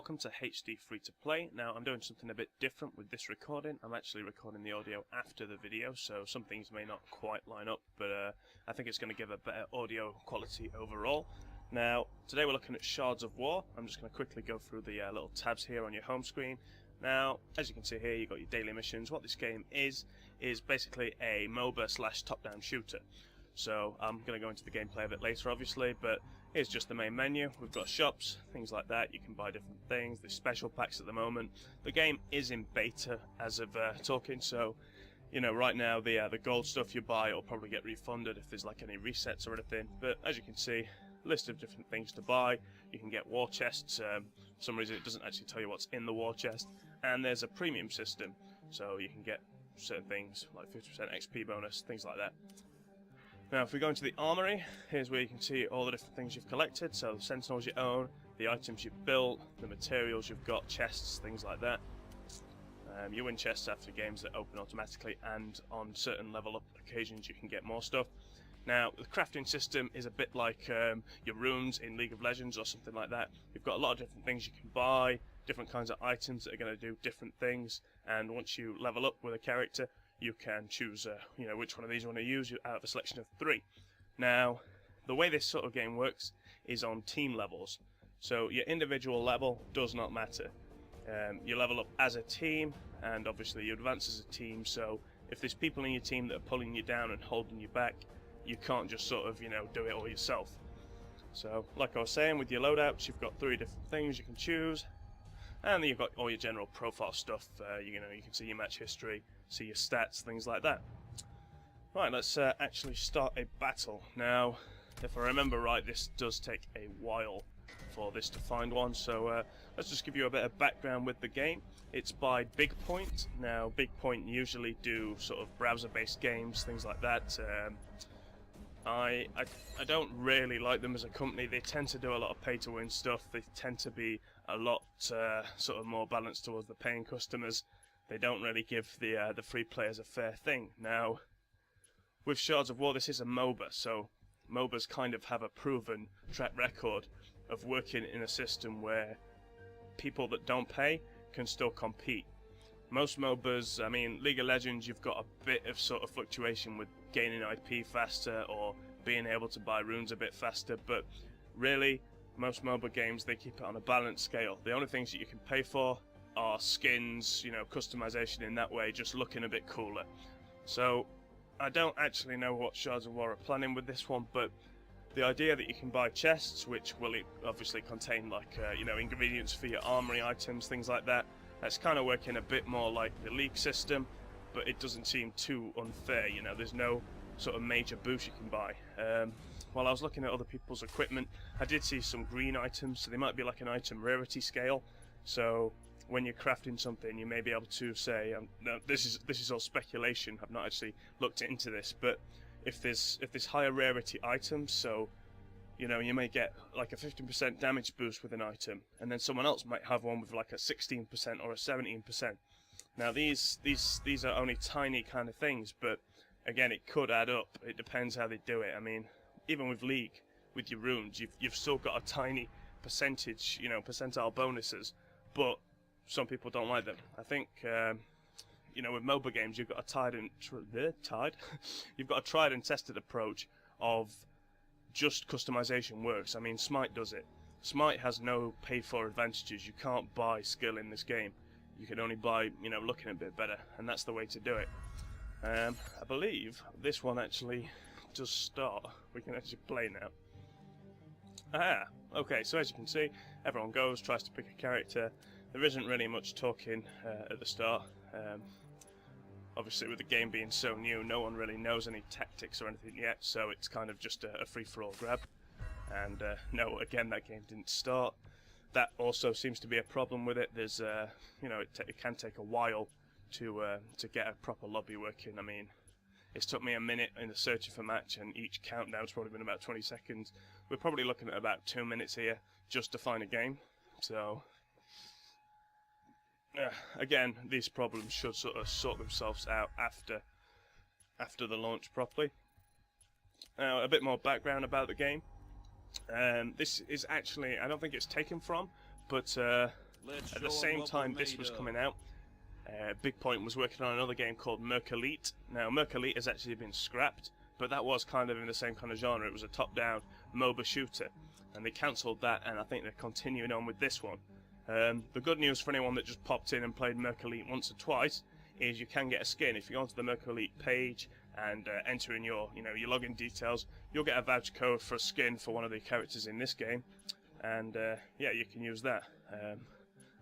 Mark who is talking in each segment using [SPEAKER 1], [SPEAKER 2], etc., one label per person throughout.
[SPEAKER 1] welcome to HD Free to Play. Now I'm doing something a bit different with this recording. I'm actually recording the audio after the video, so some things may not quite line up, but I think it's going to give a better audio quality overall. Now today we're looking at Shards of War. I'm just going to quickly go through the little tabs here on your home screen. Now, as you can see here, you've got your daily missions. What this game is basically a MOBA / top-down shooter. So I'm going to go into the gameplay a bit later, obviously, but here's just the main menu. We've got shops, things like that. You can buy different things. There's special packs at the moment. The game is in beta as of talking, so you know right now the gold stuff you buy will probably get refunded if there's like any resets or anything. But as you can see, list of different things to buy. You can get war chests. For some reason it doesn't actually tell you what's in the war chest, and there's a premium system, so you can get certain things like 50% XP bonus, things like that. Now if we go into the armory, here's where you can see all the different things you've collected, so the sentinels you own, the items you've built, the materials you've got, chests, things like that. You win chests after games that open automatically, and on certain level up occasions you can get more stuff. Now the crafting system is a bit like your runes in League of Legends or something like that. You've got a lot of different things you can buy, different kinds of items that are going to do different things, and once you level up with a character, you can choose you know, which one of these you want to use out of a selection of 3. Now, the way this sort of game works is on team levels. So your individual level does not matter. You level up as a team, and obviously you advance as a team, so if there's people in your team that are pulling you down and holding you back, you can't just sort of, you know, do it all yourself. So, like I was saying, with your loadouts, you've got 3 different things you can choose. And then you've got all your general profile stuff. You know, you can see your match history, see your stats, things like that. Right, let's actually start a battle. Now, if I remember right, this does take a while for this to find one. So let's just give you a bit of background with the game. It's by Big Point. Now, Big Point usually do sort of browser-based games, things like that. I don't really like them as a company. They tend to do a lot of pay-to-win stuff. They tend to be a lot sort of more balanced towards the paying customers. They don't really give the free players a fair thing. Now, with Shards of War, this is a MOBA, so MOBAs kind of have a proven track record of working in a system where people that don't pay can still compete. Most MOBAs, I mean, League of Legends, you've got a bit of sort of fluctuation with gaining IP faster or being able to buy runes a bit faster, but really, most MOBA games, they keep it on a balanced scale. The only things that you can pay for are skins, you know, customization in that way, just looking a bit cooler. So, I don't actually know what Shards of War are planning with this one, but the idea that you can buy chests, which will obviously contain like, you know, ingredients for your armory items, things like that, that's kind of working a bit more like the League system, but it doesn't seem too unfair, you know, there's no sort of major boost you can buy. While I was looking at other people's equipment, I did see some green items, so they might be like an item rarity scale, so when you're crafting something you may be able to say, no, this is all speculation, I've not actually looked into this, but if there's higher rarity items, so you know, you may get like a 15% damage boost with an item, and then someone else might have one with like a 16% or a 17%. Now these are only tiny kind of things, but again, it could add up. It depends how they do it. I mean, even with League, with your runes, you've still got a tiny percentage, you know, percentile bonuses, but some people don't like them. I think, you know, with MOBA games, you've got a you've got a tried and tested approach of just customization works. I mean, Smite does it. Smite has no pay-for advantages. You can't buy skill in this game. You can only buy, you know, looking a bit better, and that's the way to do it. I believe this one actually does start. We can actually play now. Aha! Okay, so as you can see, everyone goes, tries to pick a character. There isn't really much talking at the start. Obviously, with the game being so new, no one really knows any tactics or anything yet, so it's kind of just a free-for-all grab. And no, again, that game didn't start. That also seems to be a problem with it. There's, you know, it can take a while to get a proper lobby working. I mean, it's took me a minute in the searching for match, and each countdown's probably been about 20 seconds. We're probably looking at about 2 minutes here just to find a game. So, again, these problems should sort of sort themselves out after the launch properly. Now, a bit more background about the game. This is actually, I don't think it's taken from, but At the same time this was coming out, Big Point was working on another game called Mercolite. Now Mercolite has actually been scrapped, but that was kind of in the same kind of genre. It was a top-down MOBA shooter, and they cancelled that, and I think they're continuing on with this one. The good news for anyone that just popped in and played Mercolite once or twice is you can get a skin. If you go onto the Mercolite page and enter in your login details, you'll get a voucher code for a skin for one of the characters in this game, and yeah, you can use that.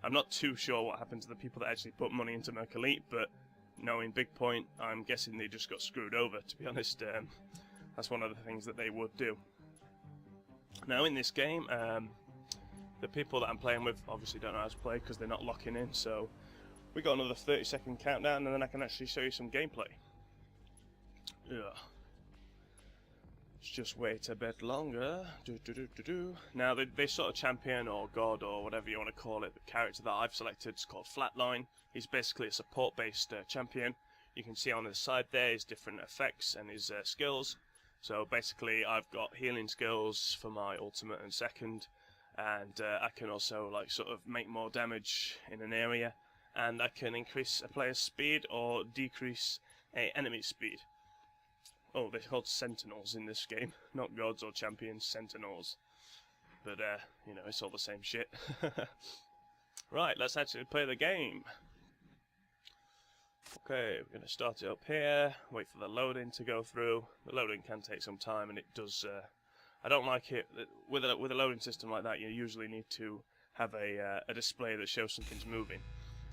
[SPEAKER 1] I'm not too sure what happened to the people that actually put money into Mercolite, but knowing Big Point, I'm guessing they just got screwed over, to be honest. That's one of the things that they would do. Now in this game, the people that I'm playing with obviously don't know how to play because they're not locking in, so we got another 30-second countdown and then I can actually show you some gameplay. Yeah. Let's just wait a bit longer. Now they sort of champion or god or whatever you want to call it, the character that I've selected is called Flatline. He's basically a support based champion. You can see on the side there his different effects and his skills. So basically I've got healing skills for my ultimate and second, and I can also like sort of make more damage in an area, and I can increase a player's speed or decrease a enemy's speed. Oh, they're called sentinels in this game, not gods or champions, sentinels. But you know, it's all the same shit. Right, let's actually play the game. Okay, we're going to start it up here, wait for the loading to go through. The loading can take some time, and it does, I don't like it, with a loading system like that you usually need to have a display that shows something's moving.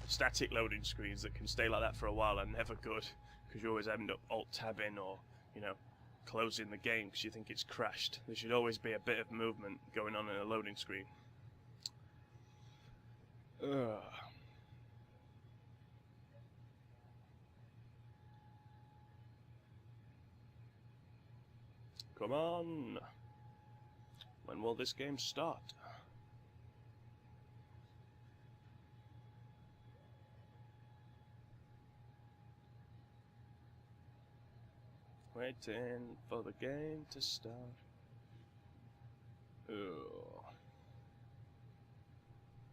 [SPEAKER 1] Static loading screens that can stay like that for a while are never good, because you always end up alt-tabbing or, you know, closing the game because you think it's crashed. There should always be a bit of movement going on in a loading screen. Ugh. Come on! When will this game start? Waiting for the game to start. Ugh.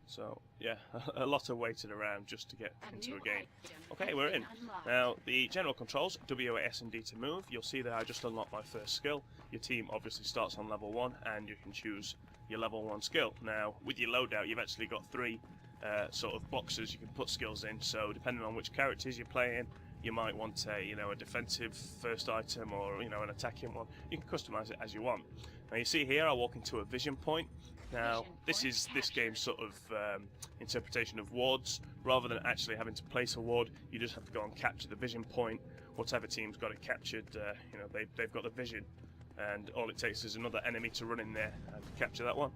[SPEAKER 1] So, yeah, a lot of waiting around just to get into a game. Okay, we're in. Now, the general controls, W, A, S and D to move. You'll see that I just unlocked my first skill. Your team obviously starts on level 1, and you can choose your level 1 skill. Now, with your loadout, you've actually got 3 sort of boxes you can put skills in, so depending on which characters you're playing, you might want a defensive first item or an attacking one. You can customize it as you want. Now you see here I walk into a vision point. Now this is this game's sort of interpretation of wards. Rather than actually having to place a ward, you just have to go and capture the vision point. Whatever team's got it captured, they've got the vision, and all it takes is another enemy to run in there and capture that one.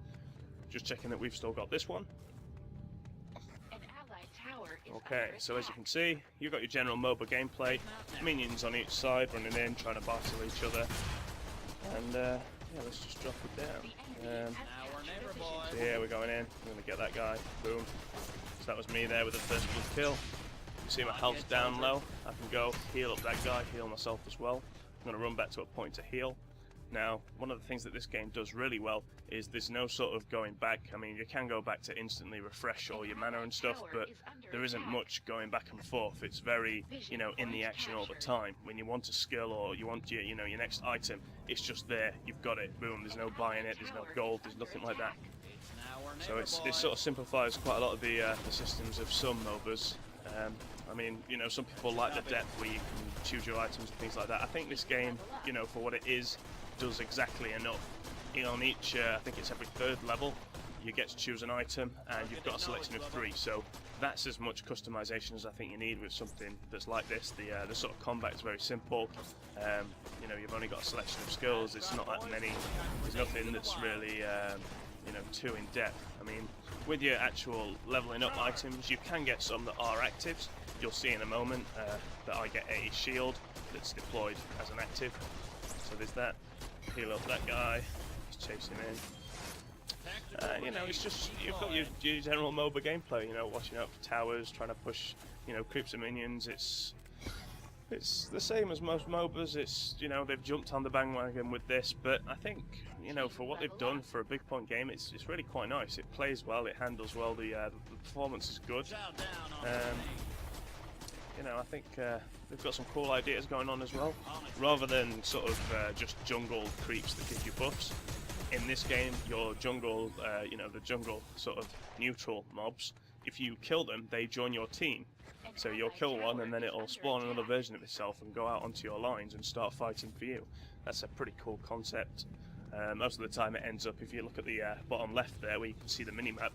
[SPEAKER 1] Just checking that we've still got this one. Okay, so as you can see, you've got your general MOBA gameplay, minions on each side running in, trying to battle each other, and yeah, let's just drop it down. So here we're going in, we're going to get that guy, boom. So that was me there with the first blood kill. You see my health's down low, I can go heal up that guy, heal myself as well. I'm going to run back to a point to heal. Now, one of the things that this game does really well is there's no sort of going back. I mean, you can go back to instantly refresh all your mana and stuff, but there isn't much going back and forth. It's very, in the action all the time. When you want a skill or you want your next item, it's just there. You've got it. Boom. There's no buying it. There's no gold. There's nothing like that. So it sort of simplifies quite a lot of the systems of some MOBAs. I mean, some people like the depth where you can choose your items and things like that. I think this game, for what it is, does exactly enough. On each, I think it's every 3rd level, you get to choose an item, and you've got a selection of 3. So that's as much customization as I think you need with something that's like this. The sort of combat is very simple. You've only got a selection of skills. It's not that many. There's nothing that's really too in depth. I mean, with your actual leveling up items, you can get some that are actives. You'll see in a moment that I get a shield that's deployed as an active. So there's that. Heal up that guy. Just chase him in. It's just you've got your general MOBA gameplay. Watching out for towers, trying to push, creeps and minions. It's It's the same as most MOBAs. It's, you know, they've jumped on the bandwagon with this, but I think, you know, for what they've done for a big point game, it's really quite nice. It plays well, it handles well, the performance is good. You know, I think they've got some cool ideas going on as well. Rather than sort of just jungle creeps that give you buffs, in this game, your jungle, you know, the jungle sort of neutral mobs, if you kill them, they join your team. So you'll kill one and then it'll spawn another version of itself and go out onto your lines and start fighting for you. That's a pretty cool concept. Most of the time it ends up, if you look at the bottom left there where you can see the minimap,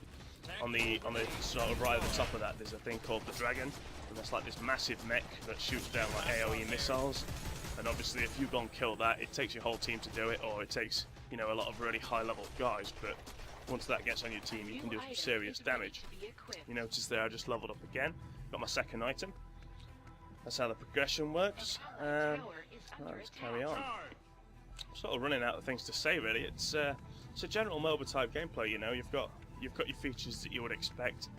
[SPEAKER 1] on the sort of right at the top of that there's a thing called the Dragon, and that's like this massive mech that shoots down like AoE missiles. And obviously if you go and kill that, it takes your whole team to do it, or it takes, you know, a lot of really high level guys, but once that gets on your team you can do some serious damage. You notice there I just leveled up again. Got my second item. That's how the progression works. Let's carry on. I'm sort of running out of things to say really. It's a general MOBA type gameplay. You know, you've got your features that you would expect,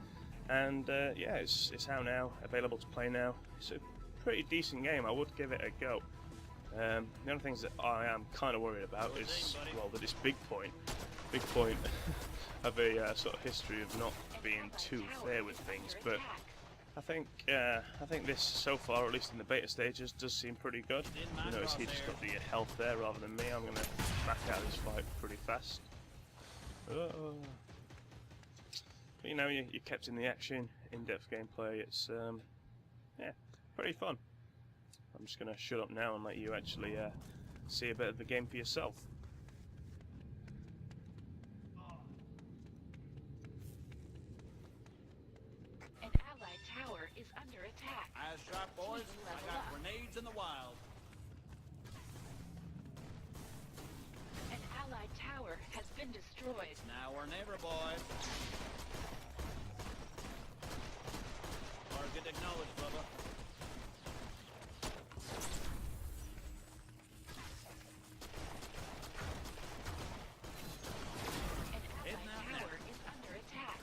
[SPEAKER 1] and yeah, it's out now, available to play now. It's a pretty decent game. I would give it a go. The only things that I am kind of worried about is, well, that it's Big Point have a sort of history of not being too fair with things, but I think this so far, at least in the beta stages, does seem pretty good. You notice he just got the health there rather than me. I'm going to back out of this fight pretty fast. But, you know, you're kept in the action, in-depth gameplay. It's yeah, pretty fun. I'm just going to shut up now and let you actually see a bit of the game for yourself.
[SPEAKER 2] Eyes sharp, boys. I got grenades in the wild.
[SPEAKER 3] An allied tower has been destroyed.
[SPEAKER 2] Now or never, boys. Target acknowledged, Bubba.
[SPEAKER 3] An allied tower is under attack.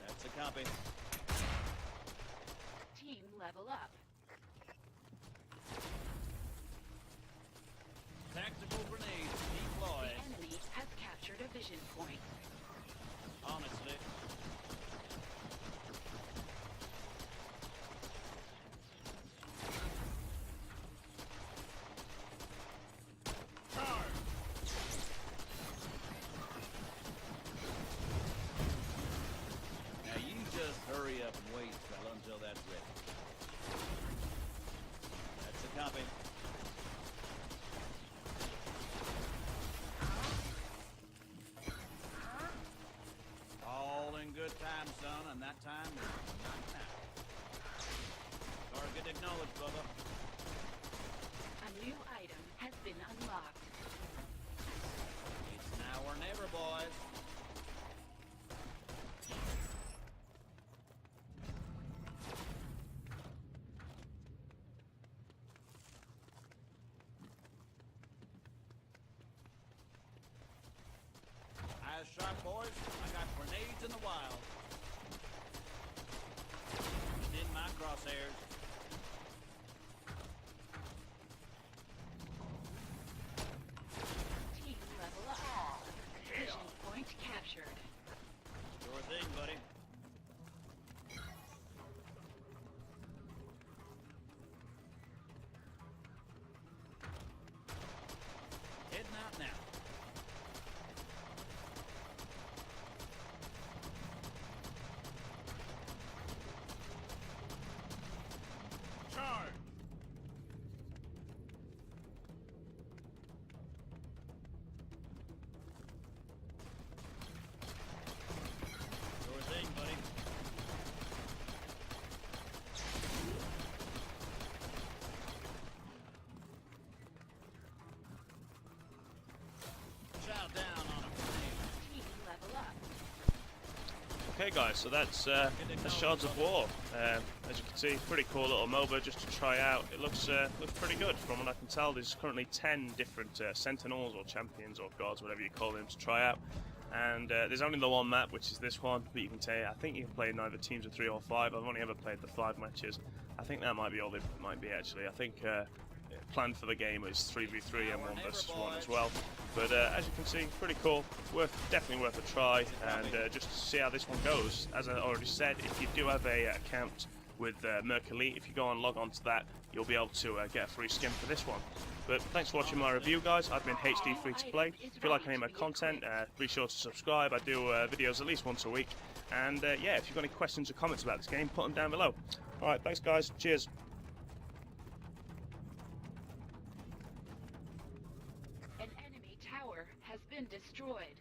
[SPEAKER 2] That's a copy.
[SPEAKER 3] Team level up.
[SPEAKER 2] Tactical grenade
[SPEAKER 3] The
[SPEAKER 2] deployed.
[SPEAKER 3] enemy has captured a vision point.
[SPEAKER 2] Honestly. Charge! Now you just hurry up and wait, fella, until that's ready. That's a copy. All in good time, son, and that time is not now. Target acknowledged, Bubba.
[SPEAKER 3] A new item has been unlocked.
[SPEAKER 2] It's now or never, boys. Eyes sharp, boys. I got grenades in the wild. In my crosshairs.
[SPEAKER 3] Team level up. Vision point captured.
[SPEAKER 2] Sure thing, buddy. Heading out now. Charge! Sure thing, buddy. Chow down on a grenade.
[SPEAKER 3] Team level up.
[SPEAKER 1] Okay guys, so that's Shards of War. As you can see, pretty cool little MOBA just to try out. It looks pretty good from what I can tell. There's currently 10 different sentinels or champions or gods, whatever you call them, to try out. And there's only the one map, which is this one, but you can say I think you can play in either teams of 3 or 5. I've only ever played the 5 matches. I think that might be all it might be actually. I think planned for the game is 3v3 and 1 versus 1 as well. But as you can see, pretty cool. Definitely worth a try, and just to see how this one goes. As I already said, if you do have a account with Merc Elite, if you go and log on to that, you'll be able to get a free skin for this one. But thanks for watching my review, guys. I've been HD Free to Play. If you like any of my content, be sure to subscribe. I do videos at least once a week. And yeah, if you've got any questions or comments about this game, put them down below. Alright, thanks guys. Cheers.
[SPEAKER 3] An enemy tower has been destroyed.